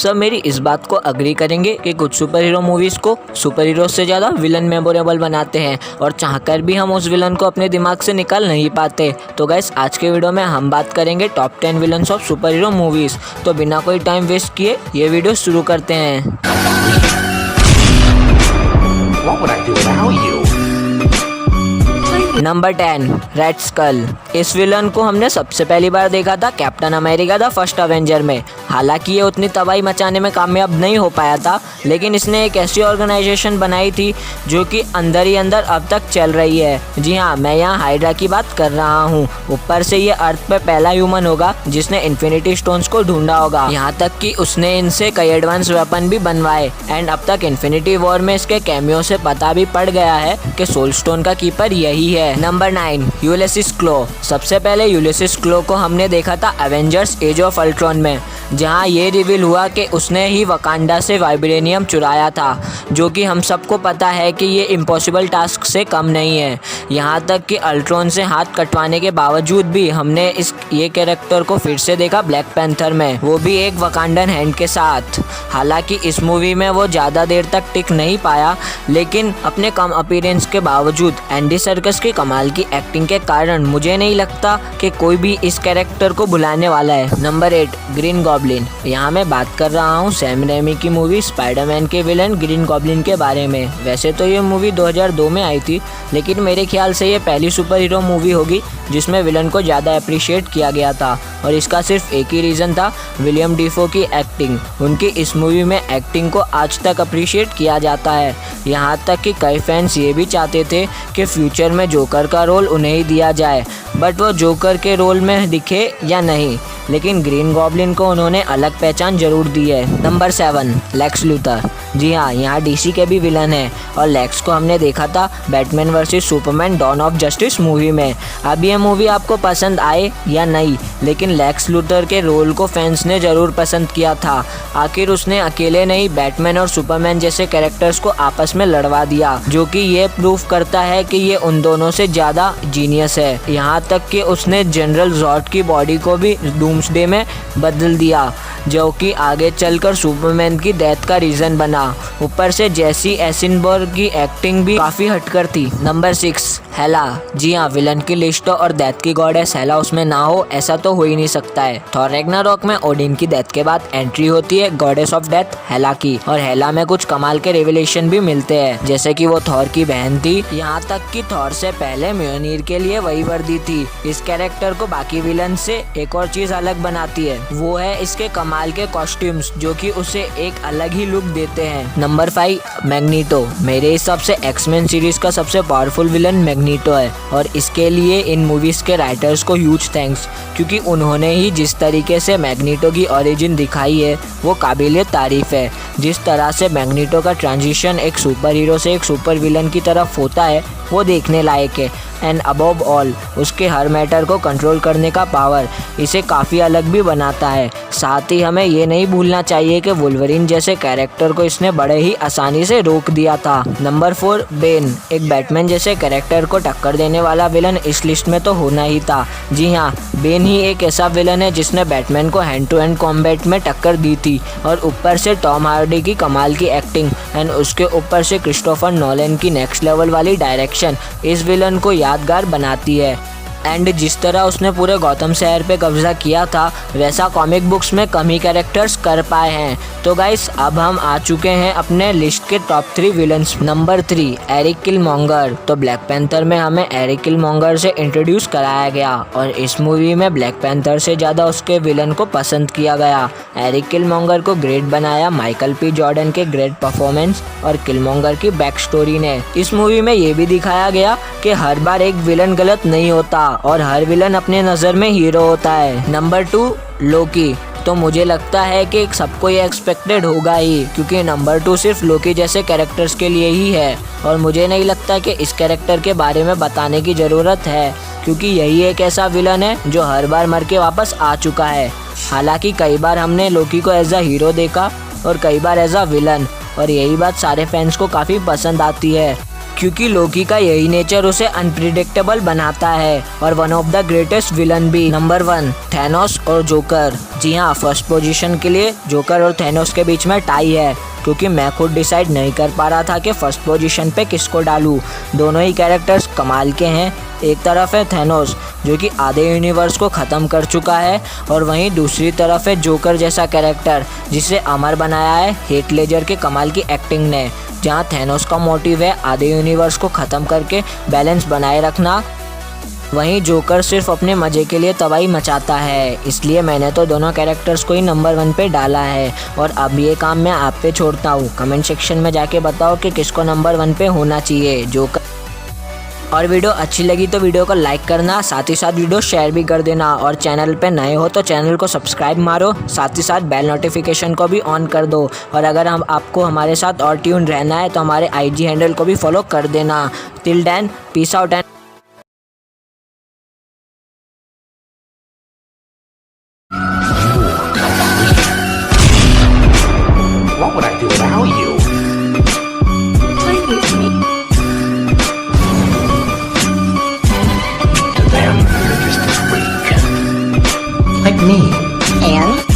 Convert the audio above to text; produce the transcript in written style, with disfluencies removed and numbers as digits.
सब मेरी इस बात को अग्री करेंगे कि कुछ सुपर हीरो मूवीज़ को सुपर हीरो से ज़्यादा विलन मेमोरेबल बनाते हैं और चाहकर भी हम उस विलन को अपने दिमाग से निकाल नहीं पाते। तो गाइस आज के वीडियो में हम बात करेंगे top 10 villains of super hero movies. तो बिना कोई टाइम वेस्ट किए ये वीडियो शुरू करते हैं। Number 10 red skull. इस विलन को हमने सबसे पहली बार देखा था Captain America the first avenger में। हालांकि ये उतनी तबाही मचाने में कामयाब नहीं हो पाया था, लेकिन इसने एक ऐसी ऑर्गेनाइजेशन बनाई थी जो कि अंदर ही अंदर अब तक चल रही है। जी हाँ, मैं यहाँ हाइड्रा की बात कर रहा हूँ। ऊपर से ये अर्थ पे पहला ह्यूमन होगा जिसने इन्फिनिटी स्टोन्स को ढूंढा होगा। यहाँ तक कि उसने इनसे कई एडवांस वेपन भी बनवाए एंड अब तक इन्फिनिटी वॉर में इसके कैमियो से पता भी पड़ गया है कि सोल स्टोन का कीपर यही है। नंबर 9 यूलिसिस क्लो। सबसे पहले यूलिसिस क्लो को हमने देखा था एवेंजर्स एज ऑफ अल्ट्रॉन में, जहां ये रिवील हुआ कि उसने ही वकांडा से वाइब्रेनियम चुराया था, जो कि हम सबको पता है कि ये इम्पॉसिबल टास्क से कम नहीं है। यहाँ तक कि अल्ट्रॉन से हाथ कटवाने के बावजूद भी हमने ये कैरेक्टर को फिर से देखा ब्लैक पैंथर में, वो भी एक वकांडन हैंड के साथ। हालांकि इस मूवी में वो ज़्यादा देर तक टिक नहीं पाया, लेकिन अपने कम अपीयरेंस के बावजूद एंडी सर्कस की कमाल की एक्टिंग के कारण मुझे नहीं लगता कि कोई भी इस कैरेक्टर को भुलाने वाला है। Number 8 green goblin. यहाँ मैं बात कर रहा हूँ सैम रेमी की मूवी स्पाइडरमैन के विलन ग्रीन गॉब्लिन के बारे में। वैसे तो ये मूवी 2002 में आई थी, लेकिन मेरे ख्याल से ये पहली सुपर हीरो मूवी होगी जिसमें विलन को ज़्यादा अप्रिशिएट किया गया था, और इसका सिर्फ एक ही रीज़न था, विलियम डिफो की एक्टिंग। उनकी इस मूवी में एक्टिंग को आज तक अप्रिशिएट किया जाता है। यहाँ तक कि कई फैंस ये भी चाहते थे कि फ्यूचर में जोकर का रोल उन्हें ही दिया जाए, बट वो जोकर के रोल में दिखे या नहीं, लेकिन ग्रीन गॉब्लिन को उन्होंने अलग पहचान जरूर दी है। Number 7 Lex Luthor. जी हाँ, यहाँ डीसी के भी विलन है और लेक्स को हमने देखा था Batman versus Superman dawn of justice movie में। अब ये मूवी आपको पसंद आए या नहीं, लेकिन लेक्स लूथर के रोल को फैंस ने ज़रूर पसंद किया था। आखिर उसने अकेले नहीं बैटमैन और सुपरमैन जैसे कैरेक्टर्स को आपस में लड़वा दिया, जो कि ये प्रूफ करता है कि ये उन दोनों से ज़्यादा जीनियस है। यहाँ तक कि उसने जनरल जॉर्ड की बॉडी को भी डूम्सडे में बदल दिया, जो कि आगे चलकर सुपरमैन की डेथ का रीज़न बना। ऊपर से जैसी एसिनबर्ग की एक्टिंग भी काफ़ी हटकर थी। नंबर 6 हेला। जी हाँ, विलन की लिस्ट और डेथ की गॉडेस हेला उसमें ना हो ऐसा तो हो ही नहीं सकता है। थॉर रैग्नारोक में ओडिन की डेथ के बाद एंट्री होती है गॉडेस ऑफ डेथ हेला की, और हेला में कुछ कमाल के रिविलेशन भी मिलते हैं, जैसे कि वो थॉर की बहन थी। यहाँ तक कि थॉर से पहले म्योनीर के लिए वही वर्दी थी। इस कैरेक्टर को बाकी विलन से एक और चीज अलग बनाती है, वो है इसके कमाल के कॉस्ट्यूम्स, जो कि उसे एक अलग ही लुक देते हैं। Number 5 magneto. मेरे हिसाब से एक्समैन सीरीज का सबसे पावरफुल विलन मैग्नीटो है, और इसके लिए इन मूवीज के राइटर्स को ह्यूज थैंक्स, क्योंकि उन्होंने ही जिस तरीके से मैग्नीटो की ओरिजिन दिखाई है वो काबिलियत तारीफ है। जिस तरह से मैग्नीटो का ट्रांजिशन एक सुपर हीरो से एक सुपर विलन की तरफ होता है वो देखने लायक है। एंड अबव ऑल उसके हर मैटर को कंट्रोल करने का पावर इसे काफ़ी अलग भी बनाता है। साथ ही हमें ये नहीं भूलना चाहिए कि वुल्वरीन जैसे कैरेक्टर को इसने बड़े ही आसानी से रोक दिया था। Number 4 Ben. एक बैटमैन जैसे कैरेक्टर को टक्कर देने वाला विलन इस लिस्ट में तो होना ही था। जी हाँ, बेन ही एक ऐसा विलन है जिसने बैटमैन को हैंड टू हैंड कॉम्बैट में टक्कर दी थी, और ऊपर से टॉम हार्डी की कमाल की एक्टिंग एंड उसके ऊपर से क्रिस्टोफर नोलन की नेक्स्ट लेवल वाली डायरेक्शन इस विलन को यादगार बनाती है। एंड जिस तरह उसने पूरे गौतम शहर पे कब्जा किया था, वैसा कॉमिक बुक्स में कम ही कैरेक्टर्स कर पाए हैं। तो गाइस अब हम आ चुके हैं अपने लिस्ट के top 3 villains. Number 3 Erik Killmonger. तो ब्लैक पैंथर में हमें एरिक किलमॉन्गर से इंट्रोड्यूस कराया गया, और इस मूवी में ब्लैक पैंथर से ज़्यादा उसके विलन को पसंद किया गया। एरिक किलमॉन्गर को ग्रेट बनाया माइकल पी जॉर्डन के ग्रेट परफॉर्मेंस और किलमॉन्गर की बैक स्टोरी ने। इस मूवी में ये भी दिखाया गया कि हर बार एक विलन गलत नहीं होता और हर विलन अपने नज़र में हीरो होता है। नंबर 2 लोकी। तो मुझे लगता है कि सबको ये एक्सपेक्टेड होगा ही, क्योंकि नंबर 2 सिर्फ लोकी जैसे कैरेक्टर्स के लिए ही है, और मुझे नहीं लगता कि इस कैरेक्टर के बारे में बताने की ज़रूरत है, क्योंकि यही एक ऐसा विलन है जो हर बार मर के वापस आ चुका है। हालांकि कई बार हमने लोकी को एज अ हीरो देखा और कई बार एज अ विलन, और यही बात सारे फैंस को काफ़ी पसंद आती है, क्योंकि लोकी का यही नेचर उसे अनप्रिडिक्टेबल बनाता है और one of the greatest villain भी। नंबर 1, थैनोस और जोकर। जी हाँ, फर्स्ट पोजीशन के लिए जोकर और थैनोस के बीच में टाई है, क्योंकि मैं खुद डिसाइड नहीं कर पा रहा था कि फर्स्ट पोजीशन पे किसको डालूं। दोनों ही कैरेक्टर्स कमाल के हैं। एक तरफ है थैनोस जो कि आधे यूनिवर्स को ख़त्म कर चुका है, और वहीं दूसरी तरफ है जोकर जैसा कैरेक्टर जिसे अमर बनाया है हीथ लेजर के कमाल की एक्टिंग ने। जहां थैनोस का मोटिव है आधे यूनिवर्स को ख़त्म करके बैलेंस बनाए रखना, वहीं जोकर सिर्फ अपने मज़े के लिए तबाही मचाता है। इसलिए मैंने तो दोनों कैरेक्टर्स को ही नंबर 1 पे डाला है। और अब ये काम मैं आप पे छोड़ता हूँ। कमेंट सेक्शन में जाके बताओ कि किसको नंबर 1 पे होना चाहिए, जोकर। और वीडियो अच्छी लगी तो वीडियो को लाइक करना, साथ ही साथ वीडियो शेयर भी कर देना। और चैनल पे नए हो तो चैनल को सब्सक्राइब मारो, साथ ही साथ बेल नोटिफिकेशन को भी ऑन कर दो। और अगर आपको हमारे साथ और ट्यून रहना है तो हमारे IG हैंडल को भी फॉलो कर देना। Till then, peace out and What would I do without you? Play with me. To them, you're just a freak. Like me. And?